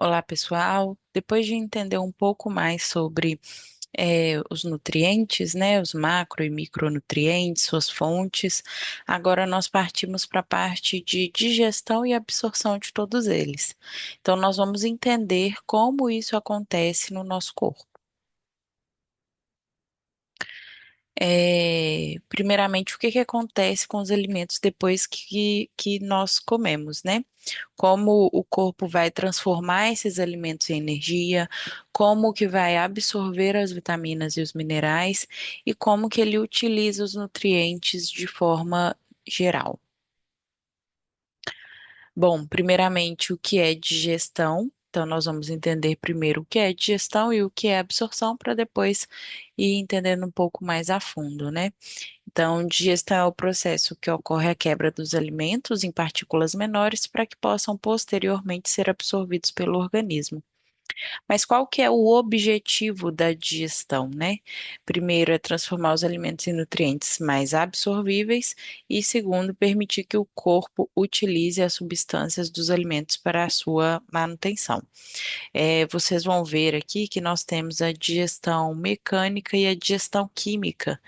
Olá, pessoal. Depois de entender um pouco mais sobre os nutrientes, né, os macro e micronutrientes, suas fontes, agora nós partimos para a parte de digestão e absorção de todos eles. Então, nós vamos entender como isso acontece no nosso corpo. Primeiramente, o que que acontece com os alimentos depois que nós comemos, né? Como o corpo vai transformar esses alimentos em energia, como que vai absorver as vitaminas e os minerais e como que ele utiliza os nutrientes de forma geral. Bom, primeiramente, o que é digestão? Então, nós vamos entender primeiro o que é digestão e o que é absorção, para depois ir entendendo um pouco mais a fundo, né? Então, digestão é o processo que ocorre a quebra dos alimentos em partículas menores para que possam posteriormente ser absorvidos pelo organismo. Mas qual que é o objetivo da digestão, né? Primeiro é transformar os alimentos em nutrientes mais absorvíveis e segundo, permitir que o corpo utilize as substâncias dos alimentos para a sua manutenção. Vocês vão ver aqui que nós temos a digestão mecânica e a digestão química.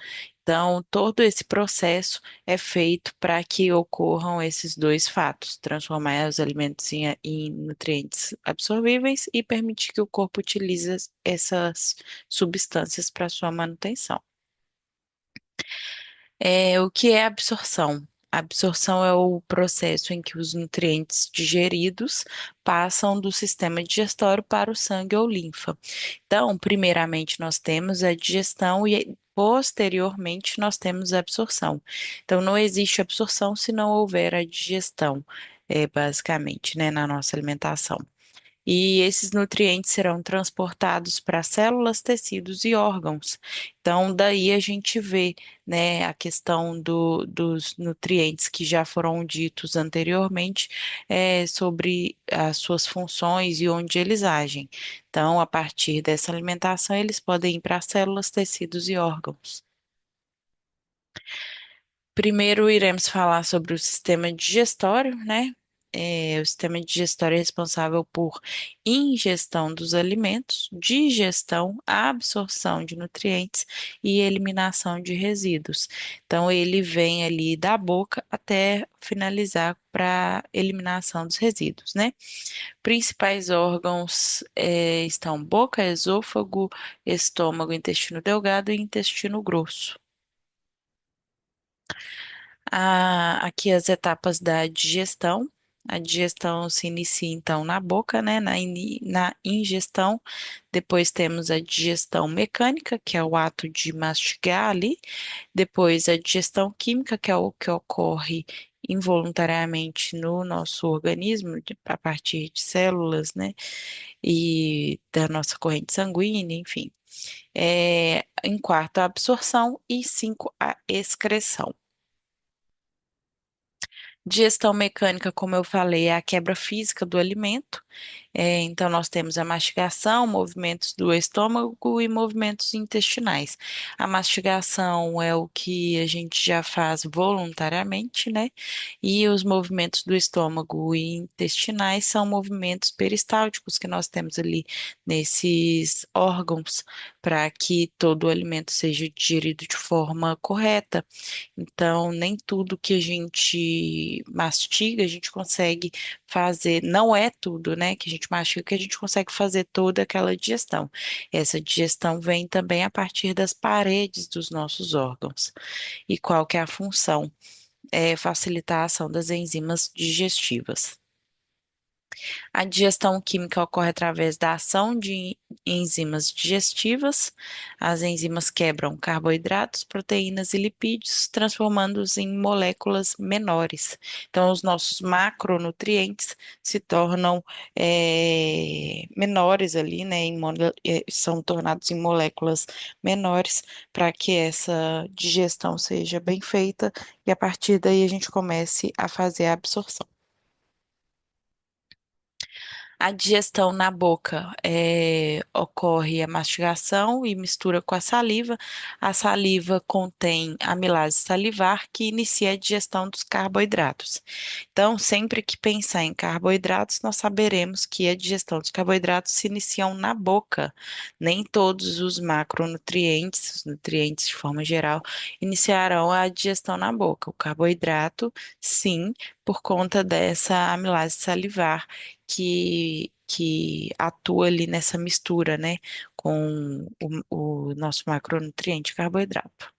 Então, todo esse processo é feito para que ocorram esses dois fatos: transformar os alimentos em nutrientes absorvíveis e permitir que o corpo utilize essas substâncias para sua manutenção. O que é absorção? A absorção é o processo em que os nutrientes digeridos passam do sistema digestório para o sangue ou linfa. Então, primeiramente, nós temos a digestão e posteriormente nós temos a absorção. Então, não existe absorção se não houver a digestão, basicamente, né, na nossa alimentação. E esses nutrientes serão transportados para células, tecidos e órgãos. Então, daí a gente vê, né, a questão dos nutrientes que já foram ditos anteriormente, sobre as suas funções e onde eles agem. Então, a partir dessa alimentação, eles podem ir para células, tecidos e órgãos. Primeiro, iremos falar sobre o sistema digestório, né? O sistema digestório é responsável por ingestão dos alimentos, digestão, absorção de nutrientes e eliminação de resíduos. Então, ele vem ali da boca até finalizar para eliminação dos resíduos, né? Principais órgãos, estão boca, esôfago, estômago, intestino delgado e intestino grosso. Aqui as etapas da digestão. A digestão se inicia então na boca, né, na ingestão. Depois temos a digestão mecânica, que é o ato de mastigar ali. Depois a digestão química, que é o que ocorre involuntariamente no nosso organismo, a partir de células, né, e da nossa corrente sanguínea, enfim. Em quarto, a absorção e cinco, a excreção. Digestão mecânica, como eu falei, é a quebra física do alimento. Então, nós temos a mastigação, movimentos do estômago e movimentos intestinais. A mastigação é o que a gente já faz voluntariamente, né? E os movimentos do estômago e intestinais são movimentos peristálticos que nós temos ali nesses órgãos para que todo o alimento seja digerido de forma correta. Então, nem tudo que a gente mastiga, a gente consegue fazer, não é tudo, né, que a gente mastiga que a gente consegue fazer toda aquela digestão. Essa digestão vem também a partir das paredes dos nossos órgãos. E qual que é a função? É facilitar a ação das enzimas digestivas. A digestão química ocorre através da ação de enzimas digestivas. As enzimas quebram carboidratos, proteínas e lipídios, transformando-os em moléculas menores. Então, os nossos macronutrientes se tornam menores ali, né? São tornados em moléculas menores para que essa digestão seja bem feita e a partir daí a gente comece a fazer a absorção. A digestão na boca ocorre a mastigação e mistura com a saliva. A saliva contém amilase salivar, que inicia a digestão dos carboidratos. Então, sempre que pensar em carboidratos, nós saberemos que a digestão dos carboidratos se iniciam na boca. Nem todos os macronutrientes, os nutrientes de forma geral, iniciarão a digestão na boca. O carboidrato, sim, por conta dessa amilase salivar que atua ali nessa mistura, né, com o nosso macronutriente carboidrato.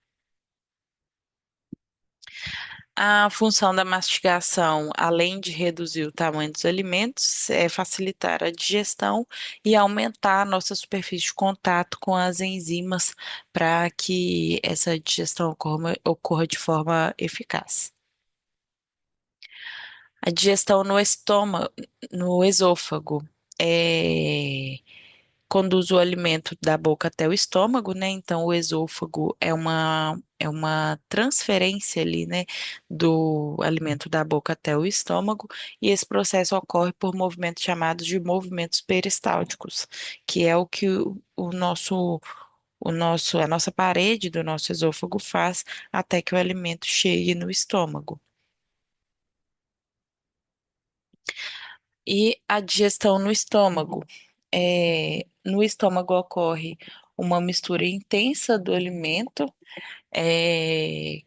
A função da mastigação, além de reduzir o tamanho dos alimentos, é facilitar a digestão e aumentar a nossa superfície de contato com as enzimas para que essa digestão ocorra de forma eficaz. A digestão no estômago, no esôfago, é, conduz o alimento da boca até o estômago, né? Então, o esôfago é uma transferência ali, né, do alimento da boca até o estômago, e esse processo ocorre por movimentos chamados de movimentos peristálticos, que é o que a nossa parede do nosso esôfago faz até que o alimento chegue no estômago. E a digestão no estômago. No estômago ocorre uma mistura intensa do alimento, é,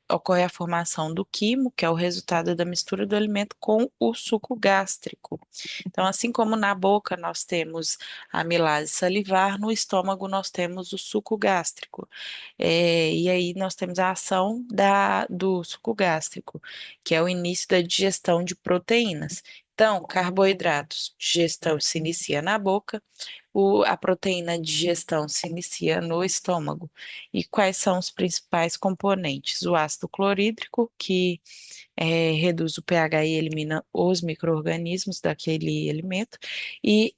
ocorre a formação do quimo, que é o resultado da mistura do alimento com o suco gástrico. Então, assim como na boca nós temos a amilase salivar, no estômago nós temos o suco gástrico. E aí nós temos a ação do suco gástrico, que é o início da digestão de proteínas. Então, carboidratos, digestão se inicia na boca, a proteína de digestão se inicia no estômago. E quais são os principais componentes? O ácido clorídrico, que reduz o pH e elimina os micro-organismos daquele alimento, e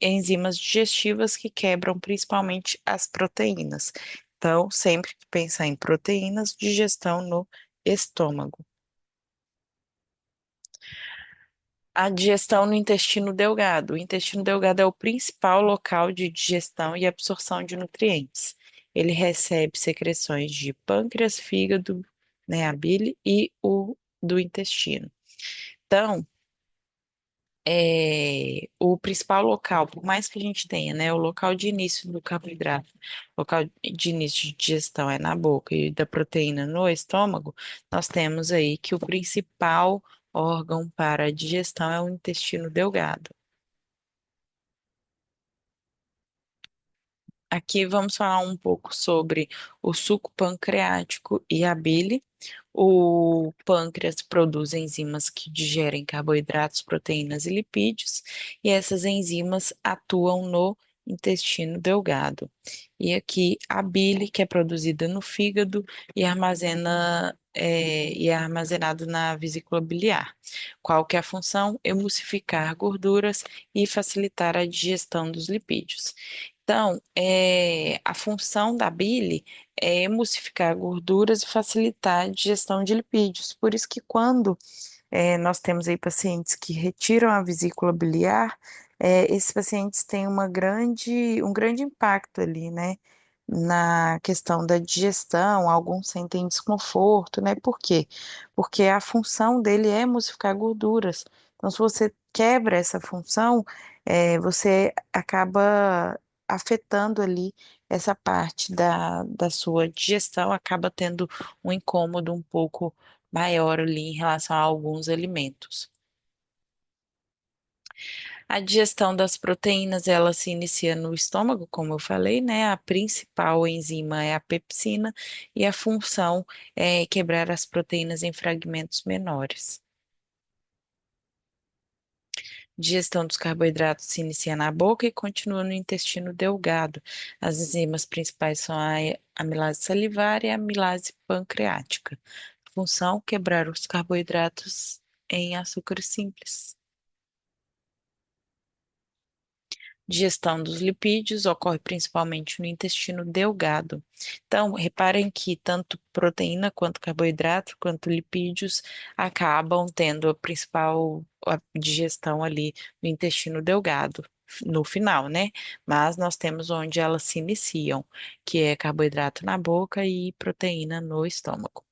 enzimas digestivas que quebram principalmente as proteínas. Então, sempre que pensar em proteínas, digestão no estômago. A digestão no intestino delgado. O intestino delgado é o principal local de digestão e absorção de nutrientes. Ele recebe secreções de pâncreas, fígado, né, a bile e o do intestino. Então, o principal local, por mais que a gente tenha, né, o local de início do carboidrato, local de início de digestão é na boca e da proteína no estômago, nós temos aí que o principal órgão para a digestão é o intestino delgado. Aqui vamos falar um pouco sobre o suco pancreático e a bile. O pâncreas produz enzimas que digerem carboidratos, proteínas e lipídios, e essas enzimas atuam no intestino delgado. E aqui a bile, que é produzida no fígado e é armazenado na vesícula biliar. Qual que é a função? Emulsificar gorduras e facilitar a digestão dos lipídios. Então, a função da bile é emulsificar gorduras e facilitar a digestão de lipídios. Por isso que quando nós temos aí pacientes que retiram a vesícula biliar, esses pacientes têm um grande impacto ali, né? Na questão da digestão, alguns sentem desconforto, né? Por quê? Porque a função dele é emulsificar gorduras. Então, se você quebra essa função, você acaba afetando ali essa parte da sua digestão, acaba tendo um incômodo um pouco maior ali em relação a alguns alimentos. A digestão das proteínas, ela se inicia no estômago, como eu falei, né? A principal enzima é a pepsina e a função é quebrar as proteínas em fragmentos menores. Digestão dos carboidratos se inicia na boca e continua no intestino delgado. As enzimas principais são a amilase salivar e a amilase pancreática. Função: quebrar os carboidratos em açúcares simples. Digestão dos lipídios ocorre principalmente no intestino delgado. Então, reparem que tanto proteína quanto carboidrato, quanto lipídios acabam tendo a principal digestão ali no intestino delgado, no final, né? Mas nós temos onde elas se iniciam, que é carboidrato na boca e proteína no estômago.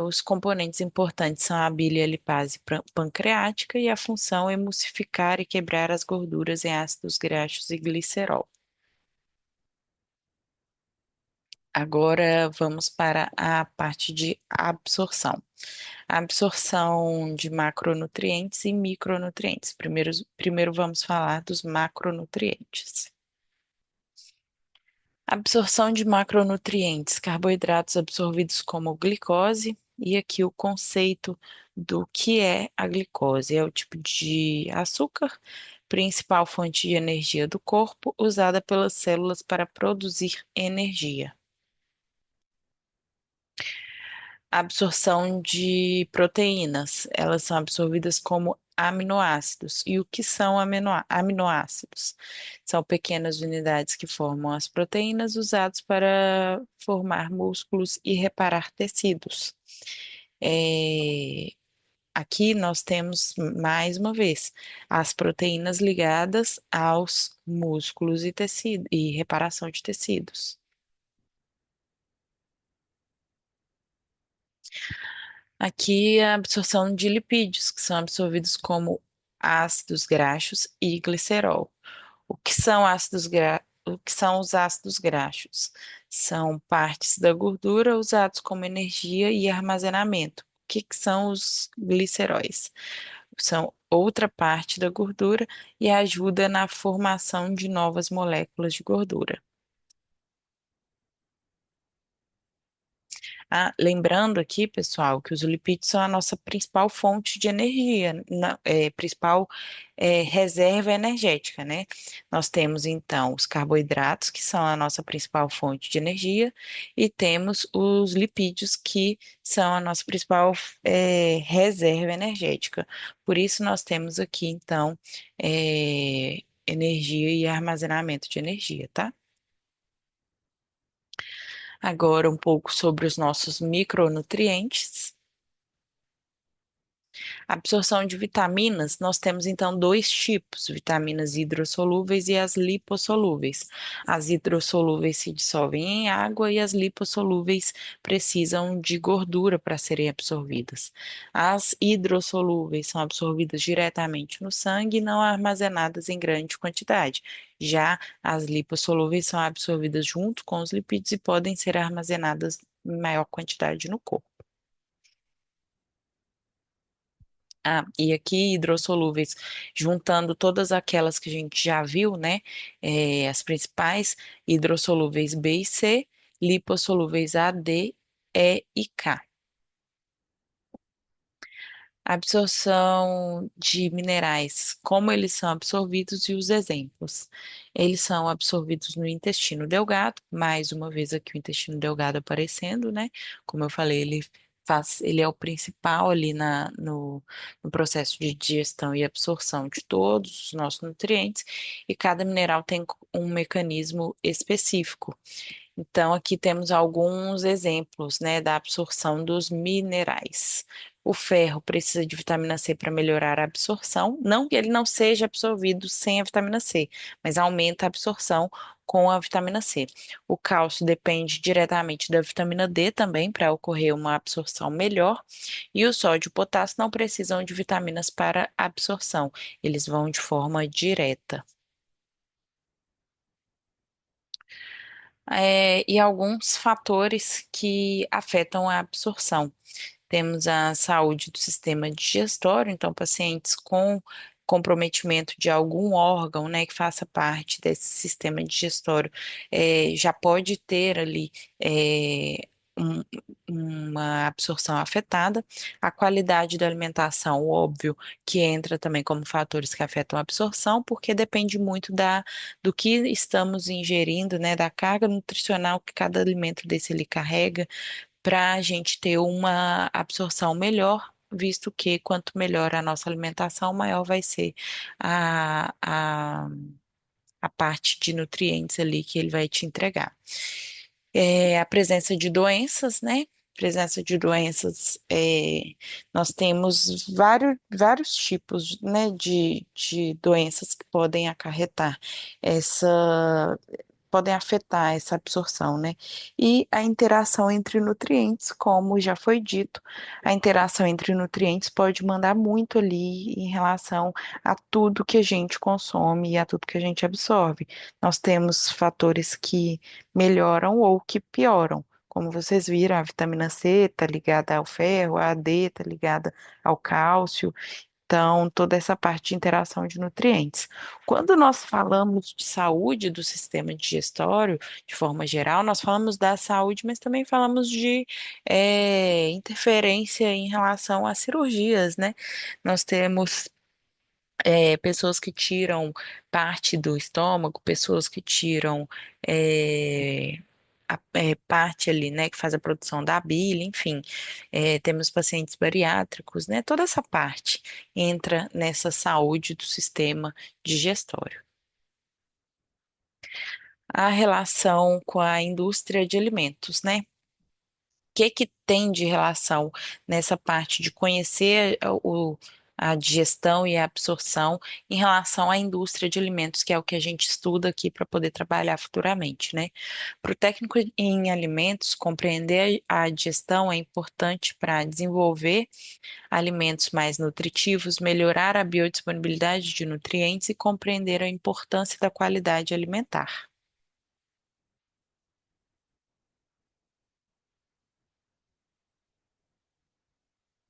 Os componentes importantes são a bile e a lipase pancreática e a função emulsificar e quebrar as gorduras em ácidos graxos e glicerol. Agora vamos para a parte de absorção. A absorção de macronutrientes e micronutrientes. Primeiro vamos falar dos macronutrientes. Absorção de macronutrientes, carboidratos absorvidos como glicose, e aqui o conceito do que é a glicose. É o tipo de açúcar, principal fonte de energia do corpo, usada pelas células para produzir energia. Absorção de proteínas, elas são absorvidas como aminoácidos. E o que são aminoácidos? São pequenas unidades que formam as proteínas usadas para formar músculos e reparar tecidos. É, Aqui nós temos, mais uma vez, as proteínas ligadas aos músculos e tecido, e reparação de tecidos. Aqui a absorção de lipídios, que são absorvidos como ácidos graxos e glicerol. O que são os ácidos graxos? São partes da gordura usados como energia e armazenamento. O que são os gliceróis? São outra parte da gordura e ajuda na formação de novas moléculas de gordura. Lembrando aqui, pessoal, que os lipídios são a nossa principal fonte de energia, principal reserva energética, né? Nós temos então os carboidratos, que são a nossa principal fonte de energia, e temos os lipídios, que são a nossa principal reserva energética. Por isso, nós temos aqui, então, energia e armazenamento de energia, tá? Agora, um pouco sobre os nossos micronutrientes. Absorção de vitaminas, nós temos então dois tipos, vitaminas hidrossolúveis e as lipossolúveis. As hidrossolúveis se dissolvem em água e as lipossolúveis precisam de gordura para serem absorvidas. As hidrossolúveis são absorvidas diretamente no sangue e não armazenadas em grande quantidade. Já as lipossolúveis são absorvidas junto com os lipídios e podem ser armazenadas em maior quantidade no corpo. E aqui hidrossolúveis, juntando todas aquelas que a gente já viu, né? As principais, hidrossolúveis B e C, lipossolúveis A, D, E e K. Absorção de minerais, como eles são absorvidos e os exemplos. Eles são absorvidos no intestino delgado, mais uma vez aqui o intestino delgado aparecendo, né? Como eu falei, ele é o principal ali no processo de digestão e absorção de todos os nossos nutrientes, e cada mineral tem um mecanismo específico. Então, aqui temos alguns exemplos, né, da absorção dos minerais. O ferro precisa de vitamina C para melhorar a absorção. Não que ele não seja absorvido sem a vitamina C, mas aumenta a absorção com a vitamina C. O cálcio depende diretamente da vitamina D também para ocorrer uma absorção melhor. E o sódio e o potássio não precisam de vitaminas para absorção, eles vão de forma direta. E alguns fatores que afetam a absorção. Temos a saúde do sistema digestório, então pacientes com comprometimento de algum órgão, né, que faça parte desse sistema digestório, já pode ter ali um- uma absorção afetada. A qualidade da alimentação, óbvio, que entra também como fatores que afetam a absorção, porque depende muito do que estamos ingerindo, né, da carga nutricional que cada alimento desse ele carrega para a gente ter uma absorção melhor visto que quanto melhor a nossa alimentação, maior vai ser a, a, a parte de nutrientes ali que ele vai te entregar. A presença de doenças, né? Presença de doenças, nós temos vários tipos, né, de doenças que podem acarretar essa, podem afetar essa absorção, né? E a interação entre nutrientes, como já foi dito, a interação entre nutrientes pode mandar muito ali em relação a tudo que a gente consome e a tudo que a gente absorve. Nós temos fatores que melhoram ou que pioram. Como vocês viram, a vitamina C está ligada ao ferro, a D está ligada ao cálcio. Então, toda essa parte de interação de nutrientes. Quando nós falamos de saúde do sistema digestório, de forma geral, nós falamos da saúde, mas também falamos de interferência em relação às cirurgias, né? Nós temos pessoas que tiram parte do estômago, pessoas que tiram é, parte ali, né, que faz a produção da bile, enfim, temos pacientes bariátricos, né, toda essa parte entra nessa saúde do sistema digestório. A relação com a indústria de alimentos, né? Que tem de relação nessa parte de conhecer a digestão e a absorção em relação à indústria de alimentos, que é o que a gente estuda aqui para poder trabalhar futuramente, né? Para o técnico em alimentos, compreender a digestão é importante para desenvolver alimentos mais nutritivos, melhorar a biodisponibilidade de nutrientes e compreender a importância da qualidade alimentar.